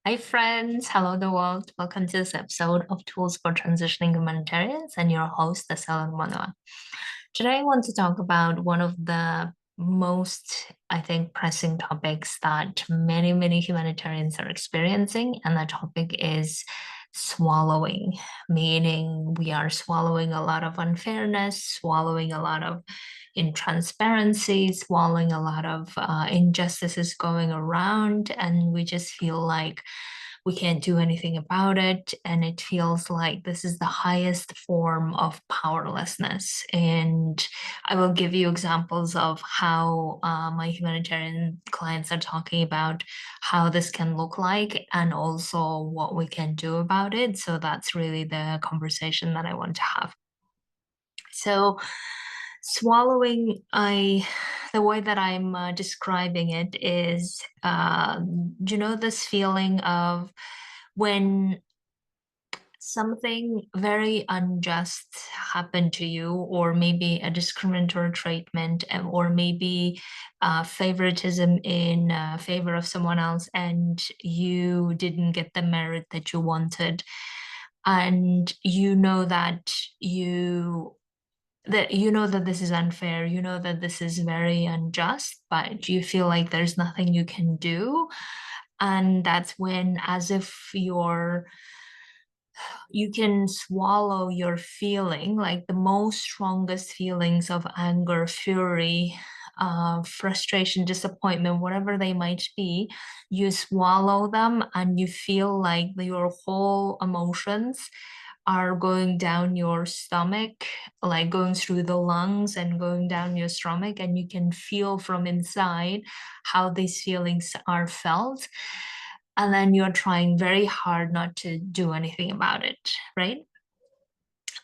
Hi, friends. Hello, the world. Welcome to this episode of Tools for Transitioning Humanitarians and your host, Ellen Manoa. Today, I want to talk about one of the most, I think, pressing topics that many humanitarians are experiencing, and that topic is swallowing, meaning we are swallowing a lot of unfairness, swallowing a lot of intransparency, swallowing a lot of injustices going around, and we just feel like we can't do anything about it. And it feels like this is the highest form of powerlessness. And I will give you examples of how my humanitarian clients are talking about how this can look like and also what we can do about it. So that's really the conversation that I want to have. So, swallowing, the way that I'm describing it is, this feeling of when something very unjust happened to you, or maybe a discriminatory treatment, or maybe favoritism in favor of someone else, and you didn't get the merit that you wanted, and you know that this is unfair, you know that this is very unjust, but you feel like there's nothing you can do. And that's when, as if you can swallow your feeling, like the most strongest feelings of anger, fury, frustration, disappointment, whatever they might be, you swallow them and you feel like your whole emotions are going down your stomach, like going through the lungs and going down your stomach, and you can feel from inside how these feelings are felt. And then you're trying very hard not to do anything about it, right?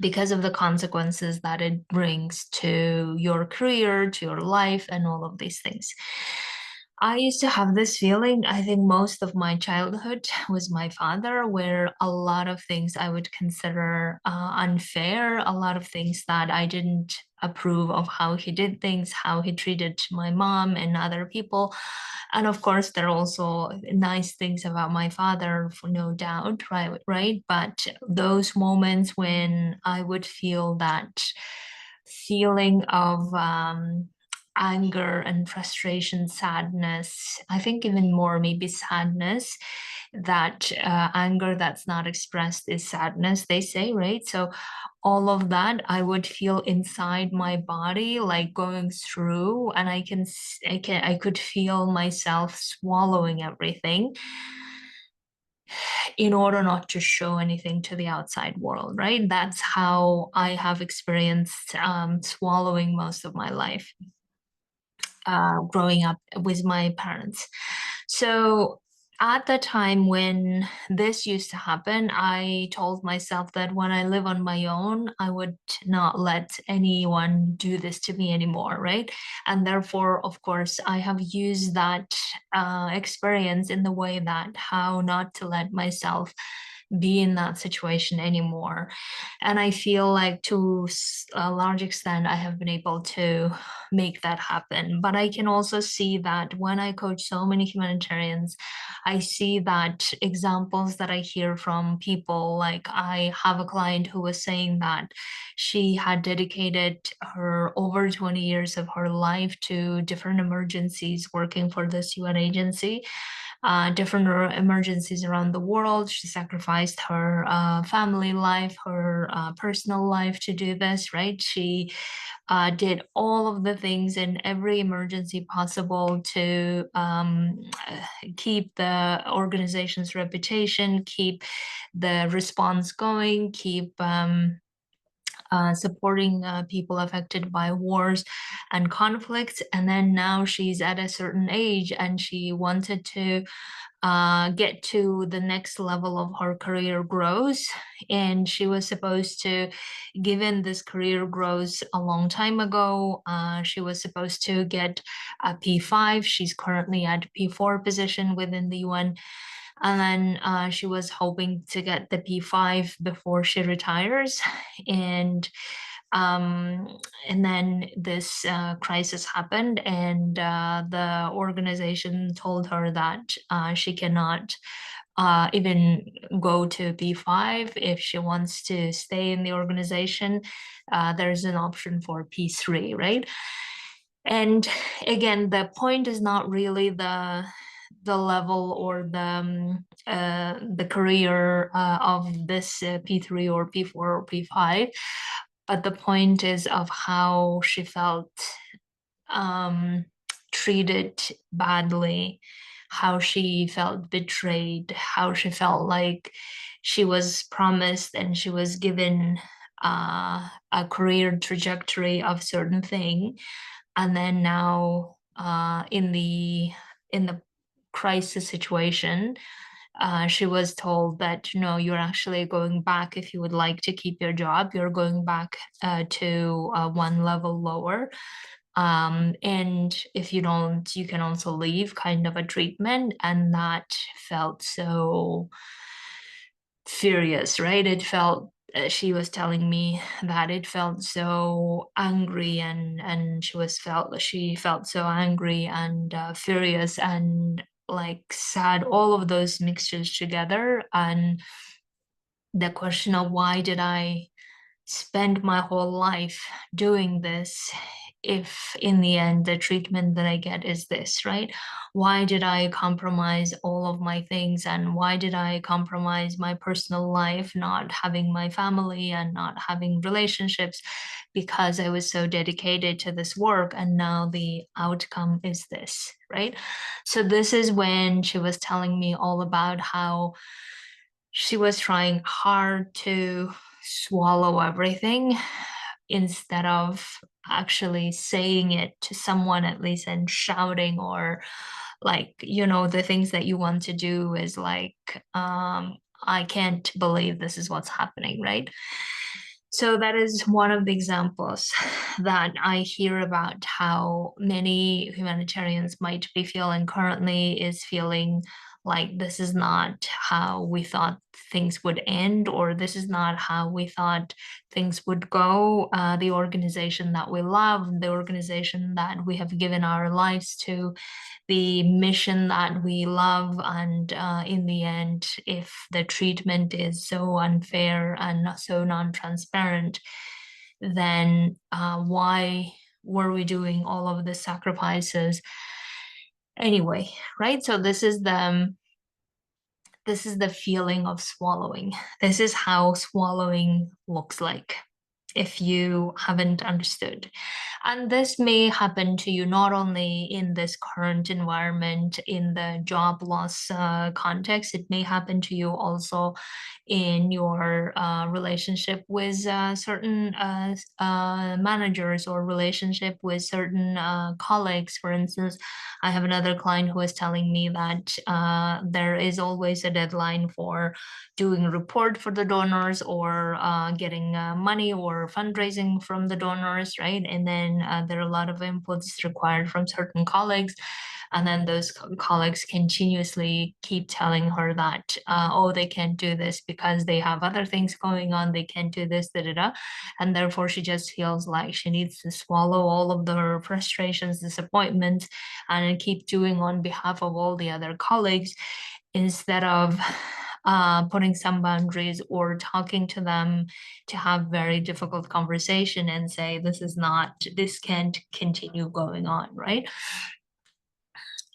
Because of the consequences that it brings to your career, to your life, and all of these things. I used to have this feeling, I think most of my childhood was my father, where a lot of things I would consider unfair, a lot of things that I didn't approve of how he did things, how he treated my mom and other people. And of course, there are also nice things about my father, for no doubt, right? But those moments when I would feel that feeling of anger and frustration, sadness, I think even more maybe sadness, that anger that's not expressed is sadness, they say, right? So all of that I would feel inside my body, like going through, and I could feel myself swallowing everything in order not to show anything to the outside world, right? That's how I have experienced swallowing most of my life, growing up with my parents. So at the time when this used to happen, I told myself that when I live on my own, I would not let anyone do this to me anymore, right? And therefore, of course, I have used that experience in the way that how not to let myself be in that situation anymore. And I feel like to a large extent, I have been able to make that happen. But I can also see that when I coach so many humanitarians, I see that examples that I hear from people. Like, I have a client who was saying that she had dedicated her over 20 years of her life to different emergencies working for this UN agency, different emergencies around the world. She sacrificed her family life, her personal life to do this, right? She did all of the things in every emergency possible to keep the organization's reputation, keep the response going, keep supporting people affected by wars and conflicts. And then now she's at a certain age and she wanted to get to the next level of her career growth. And she was supposed to, given this career growth a long time ago, she was supposed to get a P5. She's currently at P4 position within the UN. And then she was hoping to get the P5 before she retires. And um, and then this crisis happened, and the organization told her that she cannot even go to P5 if she wants to stay in the organization. There's an option for P3, right? And again, the point is not really the level or the career of this P3 or P4 or P5, but the point is of how she felt um, treated badly, how she felt betrayed, how she felt like she was promised and she was given a career trajectory of certain thing, and then now in the crisis situation, she was told that no, you're actually going back. If you would like to keep your job, you're going back to one level lower, and if you don't, you can also leave, kind of a treatment. And that felt so furious, right? It felt she was telling me that it felt so angry, and she felt so angry and furious and like sad, all of those mixtures together. And the question of why did I spend my whole life doing this if in the end the treatment that I get is this, right? Why did I compromise all of my things, and why did I compromise my personal life, not having my family and not having relationships, because I was so dedicated to this work, and now the outcome is this, right? So this is when she was telling me all about how she was trying hard to swallow everything instead of actually saying it to someone at least and shouting, or like, the things that you want to do is like, I can't believe this is what's happening, right? So that is one of the examples that I hear about how many humanitarians might be feeling currently, is feeling like this is not how we thought things would end, or this is not how we thought things would go. The organization that we love, the organization that we have given our lives to, the mission that we love, and in the end, if the treatment is so unfair and so non-transparent, then why were we doing all of the sacrifices anyway, right? So this is the feeling of swallowing. This is how swallowing looks like, if you haven't understood. And this may happen to you not only in this current environment, in the job loss context, it may happen to you also in your relationship with certain managers, or relationship with certain colleagues. For instance, I have another client who is telling me that there is always a deadline for doing a report for the donors, or getting money or fundraising from the donors, right? And then there are a lot of inputs required from certain colleagues. And then those colleagues continuously keep telling her that, oh, they can't do this because they have other things going on. They can't do this, da da da. And therefore, she just feels like she needs to swallow all of her frustrations, disappointments, and keep doing on behalf of all the other colleagues, instead of putting some boundaries or talking to them to have very difficult conversation and say, this can't continue going on, right?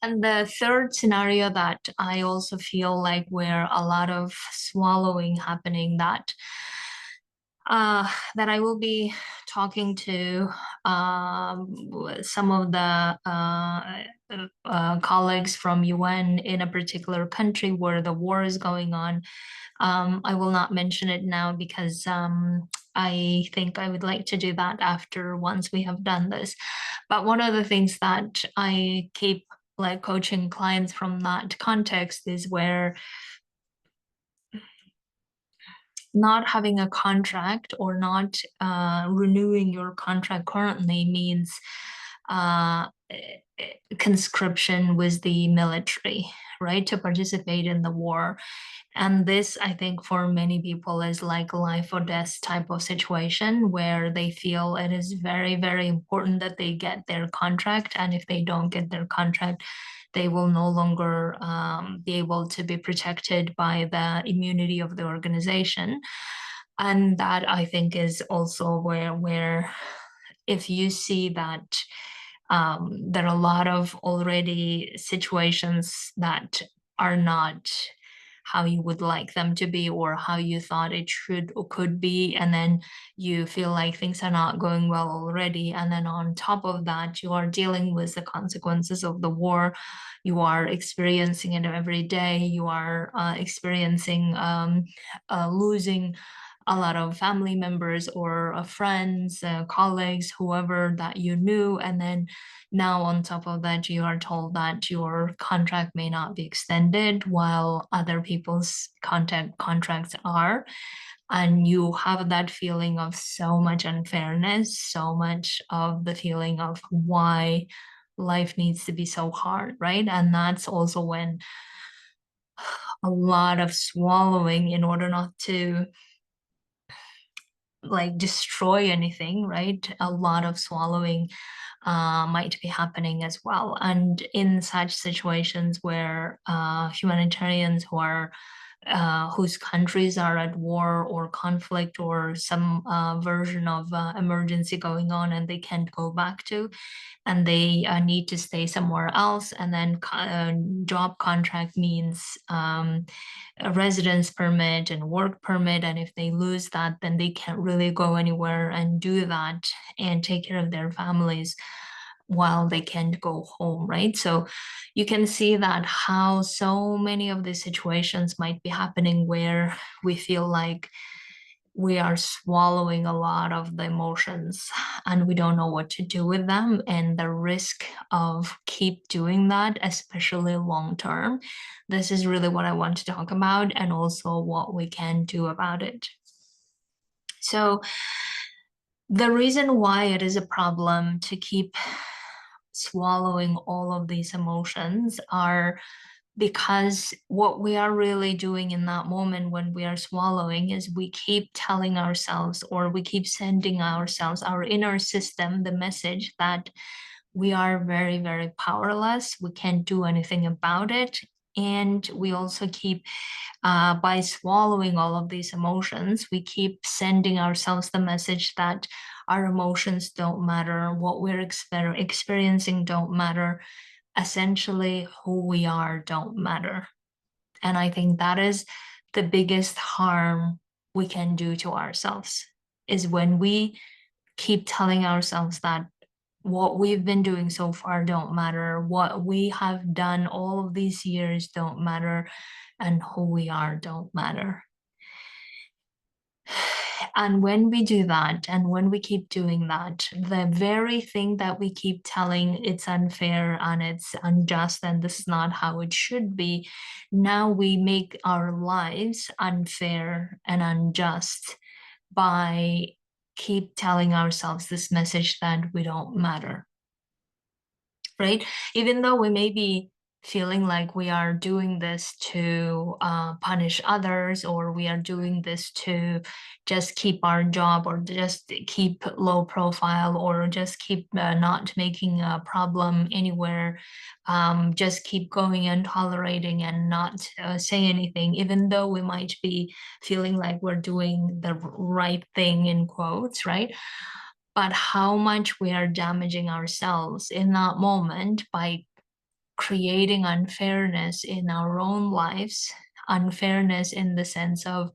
And the third scenario that I also feel like where a lot of swallowing happening, that I will be talking to some of the colleagues from UN in a particular country where the war is going on. I will not mention it now because I think I would like to do that after, once we have done this. But one of the things that I keep like coaching clients from that context is where not having a contract, or not renewing your contract currently, means uh, conscription with the military, right, to participate in the war. And this, I think, for many people is like life or death type of situation, where they feel it is very, very important that they get their contract. And if they don't get their contract, they will no longer be able to be protected by the immunity of the organization. And that, I think, is also where if you see that there are a lot of already situations that are not how you would like them to be or how you thought it should or could be, and then you feel like things are not going well already, and then on top of that you are dealing with the consequences of the war. You are experiencing it every day. You are experiencing losing a lot of family members or friends, colleagues, whoever that you knew. And then now, on top of that, you are told that your contract may not be extended while other people's contracts are. And you have that feeling of so much unfairness, so much of the feeling of why life needs to be so hard, right? And that's also when a lot of swallowing in order not to like destroy anything, right? A lot of swallowing might be happening as well. And in such situations where humanitarians who are whose countries are at war or conflict or some version of emergency going on and they can't go back to, and they need to stay somewhere else. And then job contract means a residence permit and work permit. And if they lose that, then they can't really go anywhere and do that and take care of their families while they can't go home, right? So you can see that how so many of these situations might be happening where we feel like we are swallowing a lot of the emotions and we don't know what to do with them, and the risk of keep doing that, especially long term. This is really what I want to talk about, and also what we can do about it. So the reason why it is a problem to keep swallowing all of these emotions are because what we are really doing in that moment when we are swallowing is we keep telling ourselves, or we keep sending ourselves, our inner system, the message that we are very, very powerless. We can't do anything about it. And we also keep, by swallowing all of these emotions, we keep sending ourselves the message that our emotions don't matter, what we're experiencing don't matter, essentially who we are don't matter. And I think that is the biggest harm we can do to ourselves, is when we keep telling ourselves that what we've been doing so far don't matter, what we have done all of these years don't matter, and who we are don't matter. And when we do that, and when we keep doing that, the very thing that we keep telling it's unfair and it's unjust and this is not how it should be, now we make our lives unfair and unjust by keep telling ourselves this message that we don't matter, right? Even though we may be feeling like we are doing this to punish others, or we are doing this to just keep our job, or just keep low profile, or just keep not making a problem anywhere, just keep going and tolerating and not say anything, even though we might be feeling like we're doing the right thing in quotes, right? But how much we are damaging ourselves in that moment by creating unfairness in our own lives, unfairness in the sense of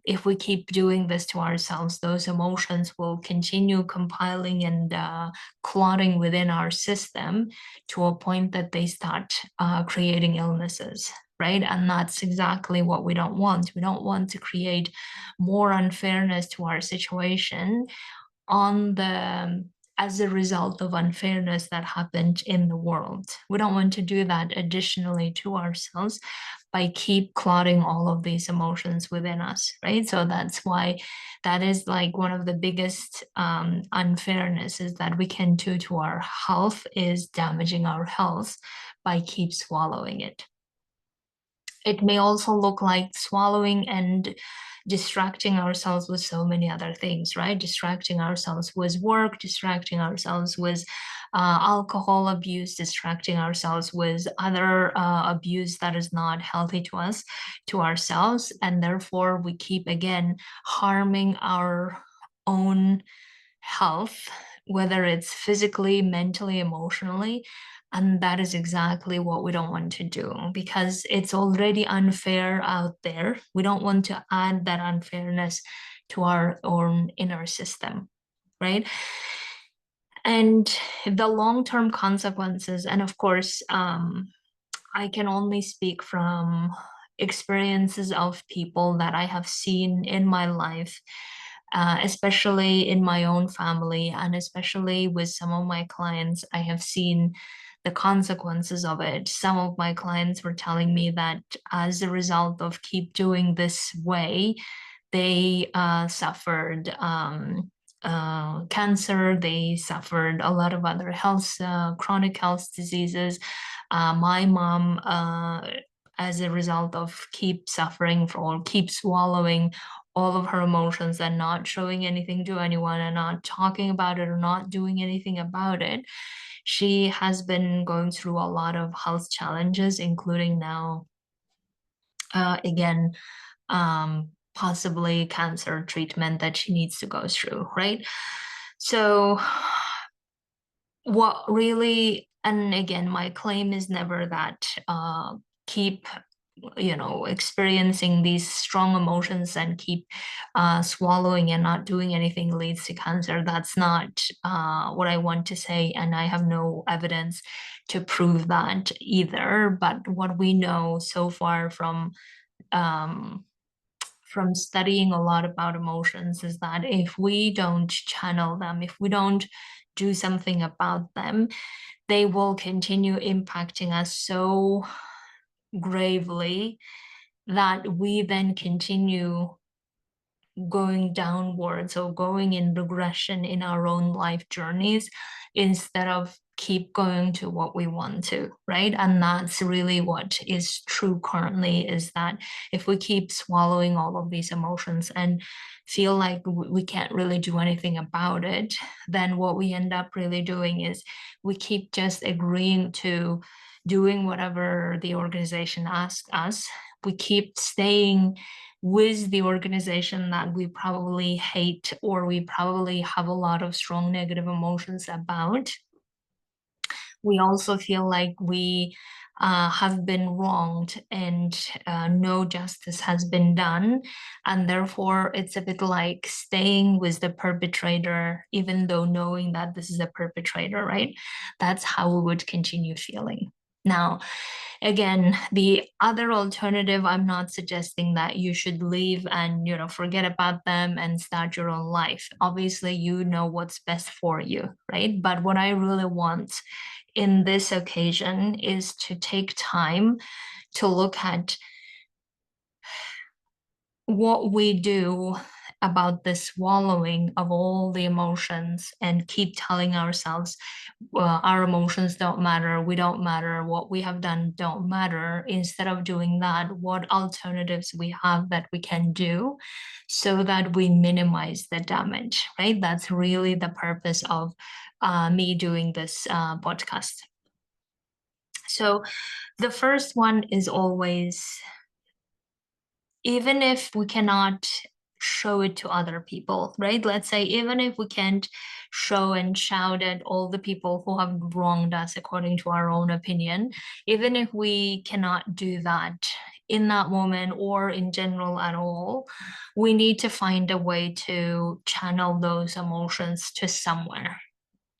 if we keep doing this to ourselves, those emotions will continue compiling and clotting within our system to a point that they start creating illnesses. Right. And that's exactly what we don't want. We don't want to create more unfairness to our situation on the as a result of unfairness that happened in the world. We don't want to do that additionally to ourselves by keep clouding all of these emotions within us, right? So that's why that is like one of the biggest unfairnesses that we can do to our health, is damaging our health by keep swallowing it. It may also look like swallowing and distracting ourselves with so many other things, right? Distracting ourselves with work, distracting ourselves with alcohol abuse, distracting ourselves with other abuse that is not healthy to us, to ourselves, and therefore we keep again harming our own health, whether it's physically, mentally, emotionally. And that is exactly what we don't want to do because it's already unfair out there. We don't want to add that unfairness to our own inner system, right? And the long-term consequences, and of course, I can only speak from experiences of people that I have seen in my life, especially in my own family, and especially with some of my clients. I have seen the consequences of it. Some of my clients were telling me that as a result of keep doing this way, they suffered cancer, they suffered a lot of other health, chronic health diseases. My mom, as a result of keep suffering from, or keep swallowing all of her emotions and not showing anything to anyone and not talking about it or not doing anything about it, she has been going through a lot of health challenges, including now, again, possibly cancer treatment that she needs to go through, right? So, what really, and again, my claim is never that keep experiencing these strong emotions and keep swallowing and not doing anything leads to cancer. That's not what I want to say, and I have no evidence to prove that either. But what we know so far um, from studying a lot about emotions is that if we don't channel them, if we don't do something about them, they will continue impacting us so gravely that we then continue going downwards or going in regression in our own life journeys instead of keep going to what we want to, right? And that's really what is true currently, is that if we keep swallowing all of these emotions and feel like we can't really do anything about it, then what we end up really doing is we keep just agreeing to doing whatever the organization asks us. We keep staying with the organization that we probably hate or we probably have a lot of strong negative emotions about. We also feel like we have been wronged and no justice has been done. And therefore, it's a bit like staying with the perpetrator, even though knowing that this is a perpetrator, right? That's how we would continue feeling. Now, again, the other alternative, I'm not suggesting that you should leave and, forget about them and start your own life. Obviously, you know what's best for you, right? But what I really want in this occasion is to take time to look at what we do about the swallowing of all the emotions and keep telling ourselves, well, our emotions don't matter, we don't matter, what we have done don't matter. Instead of doing that, what alternatives we have that we can do so that we minimize the damage, right? That's really the purpose of me doing this podcast. So the first one is always, even if we cannot show it to other people, right? Let's say, even if we can't show and shout at all the people who have wronged us according to our own opinion, even if we cannot do that in that moment or in general at all, we need to find a way to channel those emotions to somewhere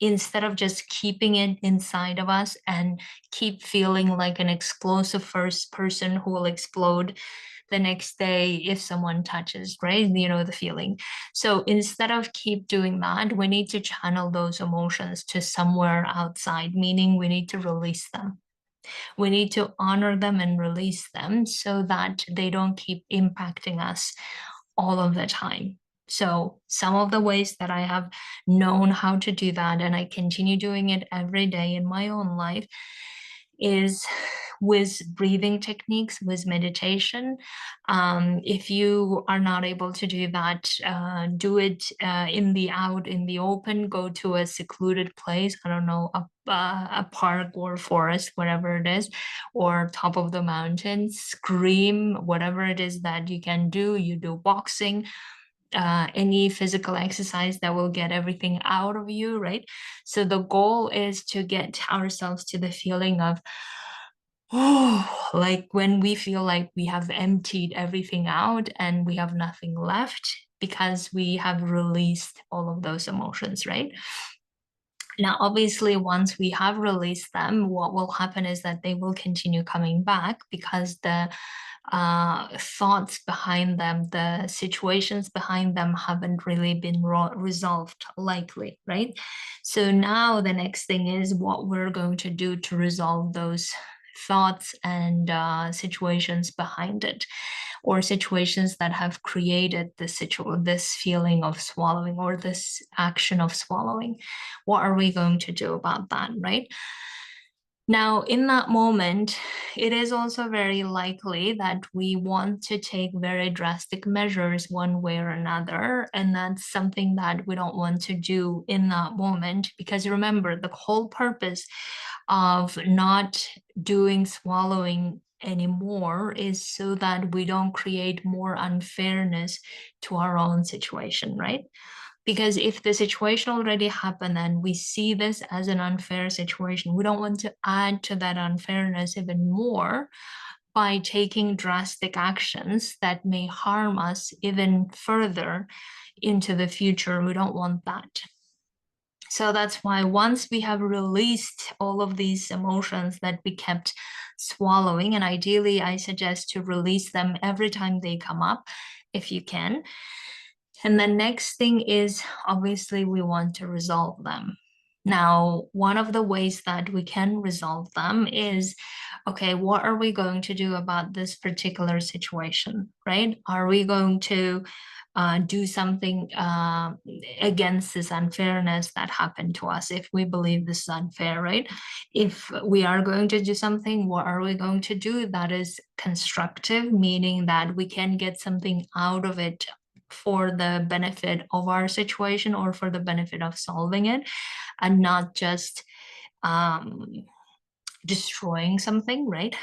instead of just keeping it inside of us and keep feeling like an explosive first person who will explode the next day if someone touches, right? The feeling. So instead of keep doing that, we need to channel those emotions to somewhere outside, meaning we need to release them. We need to honor them and release them so that they don't keep impacting us all of the time. So some of the ways that I have known how to do that, and I continue doing it every day in my own life, is with breathing techniques, with meditation. If you are not able to do that, do it out in the open. Go to a secluded place. I don't know, a park or forest, whatever it is, or top of the mountain. Scream, whatever it is that you can do. You do boxing, any physical exercise that will get everything out of you, right? So the goal is to get ourselves to the feeling of, oh, like when we feel like we have emptied everything out and we have nothing left because we have released all of those emotions, right? Now, obviously, once we have released them, what will happen is that they will continue coming back because the thoughts behind them, the situations behind them haven't really been resolved, likely, right? So now the next thing is what we're going to do to resolve those thoughts and situations behind it, or situations that have created this feeling of swallowing or this action of swallowing. What are we going to do about that, right? Now, in that moment, it is also very likely that we want to take very drastic measures one way or another. And that's something that we don't want to do in that moment. Because remember, the whole purpose of not doing swallowing anymore is so that we don't create more unfairness to our own situation, right? Because if the situation already happened and we see this as an unfair situation, we don't want to add to that unfairness even more by taking drastic actions that may harm us even further into the future. We don't want that. So that's why once we have released all of these emotions that we kept swallowing, and ideally I suggest to release them every time they come up, if you can. And the next thing is, obviously, we want to resolve them. Now, one of the ways that we can resolve them is, okay, what are we going to do about this particular situation, right? Are we going to do something against this unfairness that happened to us if we believe this is unfair, right? If we are going to do something, what are we going to do that is constructive, meaning that we can get something out of it for the benefit of our situation or for the benefit of solving it, and not just um, destroying something, right?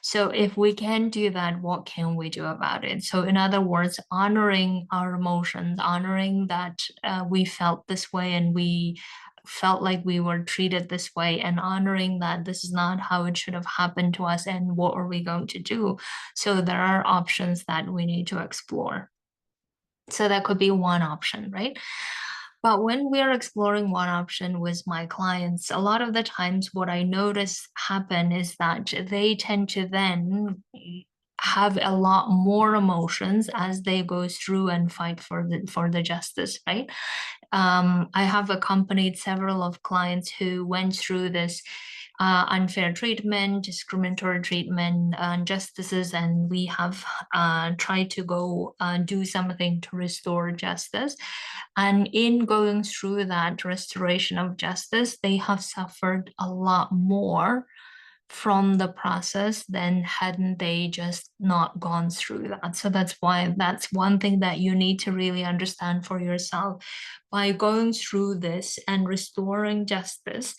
So if we can do that, what can we do about it? So in other words, honoring our emotions, honoring that we felt this way and we felt like we were treated this way, and honoring that this is not how it should have happened to us, and what are we going to do? So there are options that we need to explore. So that could be one option, right? But when we're exploring one option with my clients, a lot of the times what I notice happen is that they tend to then have a lot more emotions as they go through and fight for the justice, right? I have accompanied several of clients who went through this unfair treatment, discriminatory treatment, injustices, and we have tried to go do something to restore justice. And in going through that restoration of justice, they have suffered a lot more from the process than hadn't they just not gone through that. So that's why that's one thing that you need to really understand for yourself. By going through this and restoring justice,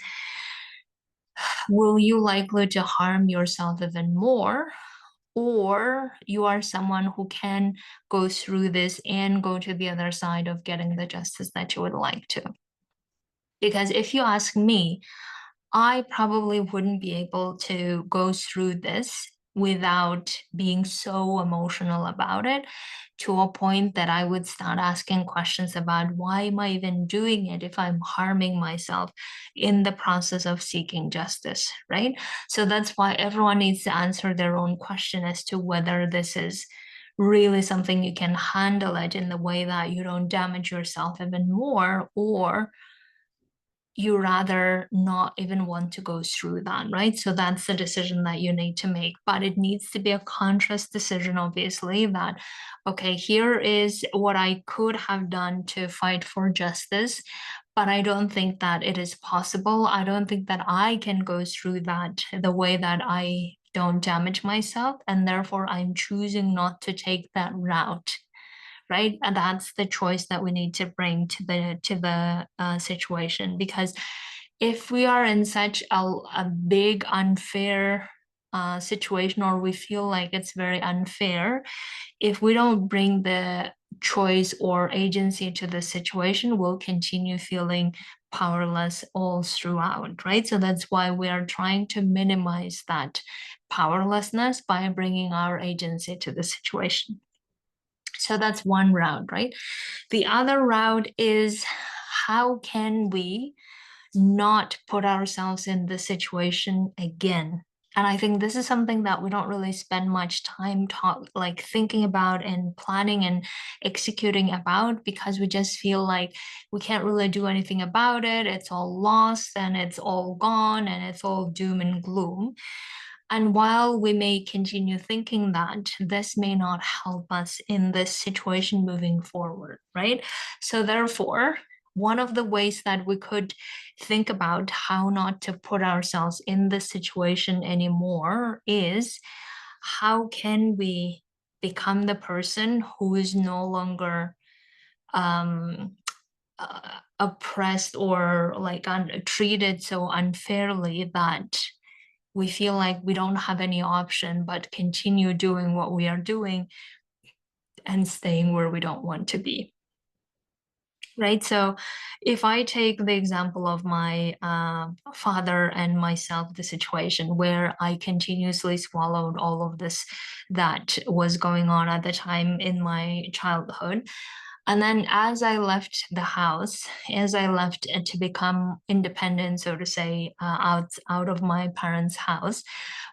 will you likely to harm yourself even more? Or you are someone who can go through this and go to the other side of getting the justice that you would like to. Because if you ask me, I probably wouldn't be able to go through this without being so emotional about it, to a point that I would start asking questions about why am I even doing it if I'm harming myself in the process of seeking justice, right? So that's why everyone needs to answer their own question as to whether this is really something you can handle it in the way that you don't damage yourself even more, or you rather not even want to go through that, right? So that's the decision that you need to make. But it needs to be a conscious decision, obviously, that, okay, here is what I could have done to fight for justice, but I don't think that it is possible. I don't think that I can go through that the way that I don't damage myself. And therefore, I'm choosing not to take that route, right? And that's the choice that we need to bring to the situation. Because if we are in such a big unfair situation, or we feel like it's very unfair, if we don't bring the choice or agency to the situation, we'll continue feeling powerless all throughout, right? So that's why we are trying to minimize that powerlessness by bringing our agency to the situation. So that's one route, right? The other route is, how can we not put ourselves in this situation again? And I think this is something that we don't really spend much time like thinking about and planning and executing about, because we just feel like we can't really do anything about it. It's all lost and it's all gone and it's all doom and gloom. And while we may continue thinking that, this may not help us in this situation moving forward, right? So, therefore, one of the ways that we could think about how not to put ourselves in this situation anymore is, how can we become the person who is no longer um, oppressed or like treated so unfairly that we feel like we don't have any option but continue doing what we are doing and staying where we don't want to be, right? So if I take the example of my father and myself, the situation where I continuously swallowed all of this that was going on at the time in my childhood, and then as I left the house, as I left to become independent, so to say, out of my parents' house,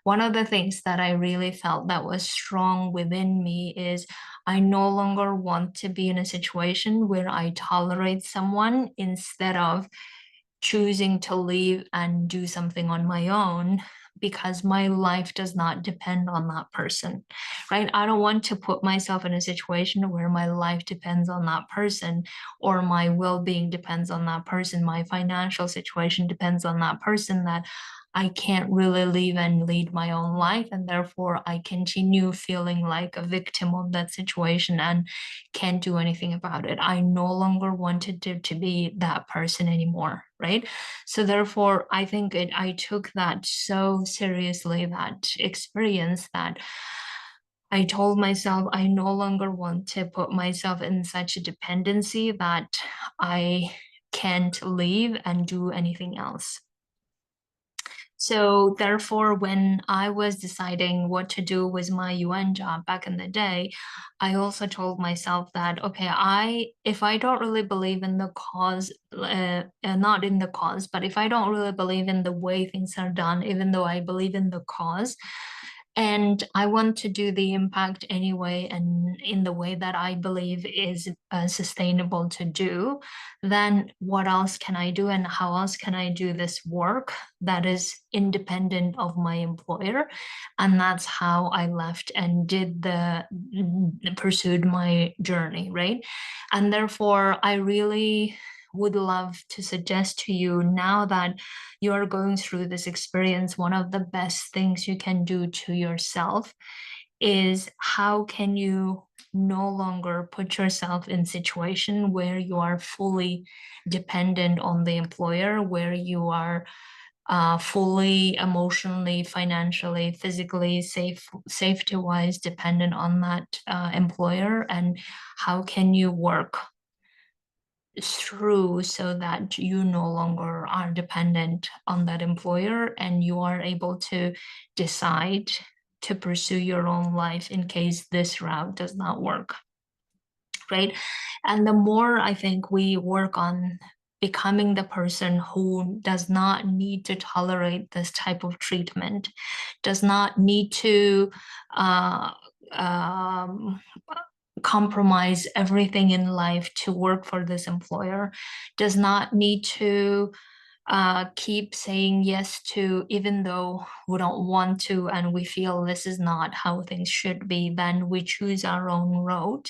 one of the things that I really felt that was strong within me is, I no longer want to be in a situation where I tolerate someone instead of choosing to leave and do something on my own, because my life does not depend on that person, right? I don't want to put myself in a situation where my life depends on that person, or my well-being depends on that person, my financial situation depends on that person, that I can't really live and lead my own life, and therefore I continue feeling like a victim of that situation and can't do anything about it. I no longer wanted to be that person anymore, right? So therefore, I think I took that so seriously, that experience, that I told myself I no longer want to put myself in such a dependency that I can't leave and do anything else. So therefore, when I was deciding what to do with my UN job back in the day, I also told myself that, okay, if I don't really believe in the cause, not in the cause, but if I don't really believe in the way things are done, even though I believe in the cause, and I want to do the impact anyway, and in the way that I believe is sustainable to do, then what else can I do, and how else can I do this work that is independent of my employer? And that's how I left and pursued my journey, right? And therefore, I really would love to suggest to you, now that you are going through this experience, one of the best things you can do to yourself is, how can you no longer put yourself in a situation where you are fully dependent on the employer, where you are fully emotionally, financially, physically, safety wise dependent on that employer, and how can you work through so that you no longer are dependent on that employer, and you are able to decide to pursue your own life in case this route does not work, right? And the more I think we work on becoming the person who does not need to tolerate this type of treatment, does not need to uh, um, compromise everything in life to work for this employer, does not need to keep saying yes to, even though we don't want to and we feel this is not how things should be, then we choose our own road.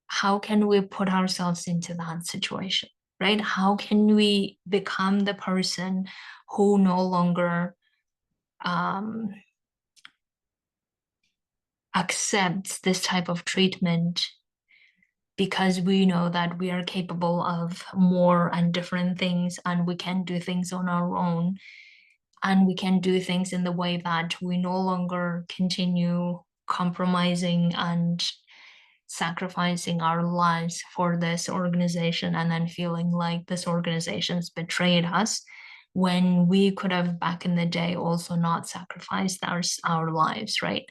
How can we put ourselves into that situation, right? How can we become the person who no longer um, accepts this type of treatment, because we know that we are capable of more and different things, and we can do things on our own, and we can do things in the way that we no longer continue compromising and sacrificing our lives for this organization, and then feeling like this organization's betrayed us, when we could have back in the day also not sacrificed our lives, right?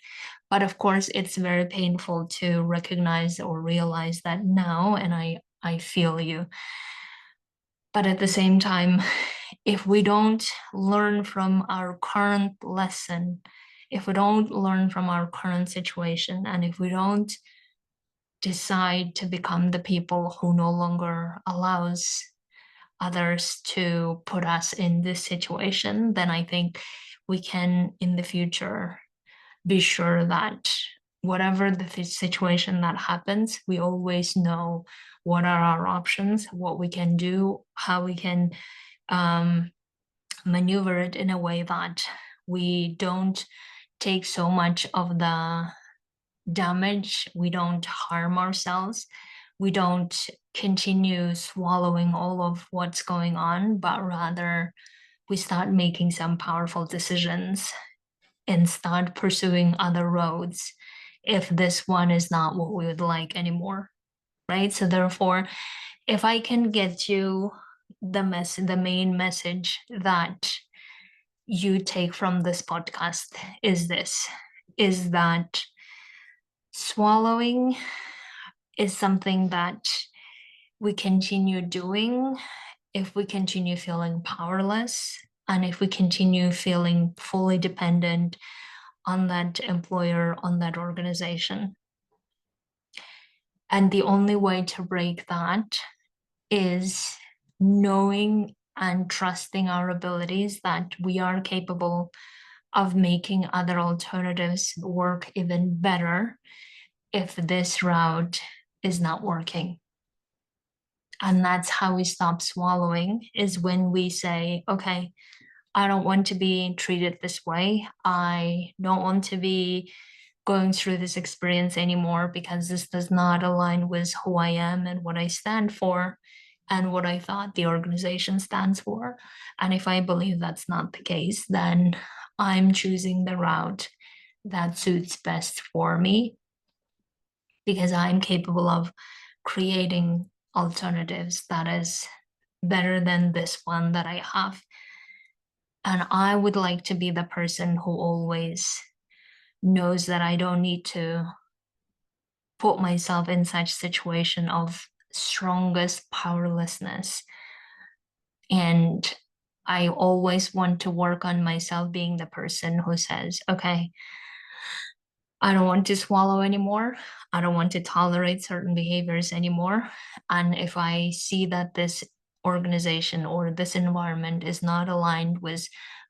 But of course it's very painful to recognize or realize that now, and I feel you. But at the same time, if we don't learn from our current lesson, if we don't learn from our current situation, and if we don't decide to become the people who no longer allows others to put us in this situation, then I think we can in the future be sure that whatever the situation that happens, we always know what are our options, what we can do, how we can um, maneuver it in a way that we don't take so much of the damage, we don't harm ourselves, we don't continue swallowing all of what's going on, but rather we start making some powerful decisions and start pursuing other roads if this one is not what we would like anymore, right? So therefore, if I can get you the main message that you take from this podcast is this, is that swallowing is something that we continue doing if we continue feeling powerless, and if we continue feeling fully dependent on that employer, on that organization. And the only way to break that is knowing and trusting our abilities, that we are capable of making other alternatives work even better if this route is not working. And that's how we stop swallowing, is when we say, okay, I don't want to be treated this way. I don't want to be going through this experience anymore, because this does not align with who I am and what I stand for and what I thought the organization stands for. And if I believe that's not the case, then I'm choosing the route that suits best for me, because I'm capable of creating alternatives that is better than this one that I have. And I would like to be the person who always knows that I don't need to put myself in such situation of strongest powerlessness. And I always want to work on myself being the person who says, okay, I don't want to swallow anymore. I don't want to tolerate certain behaviors anymore. And if I see that this organization or this environment is not aligned with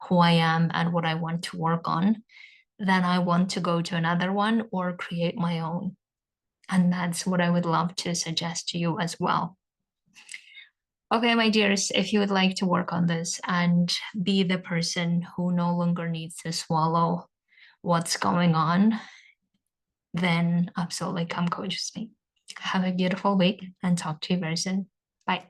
who I am and what I want to work on, then I want to go to another one or create my own. And that's what I would love to suggest to you as well. Okay, my dears, if you would like to work on this and be the person who no longer needs to swallow what's going on, then absolutely come coach with me. Have a beautiful week and talk to you very soon. Bye.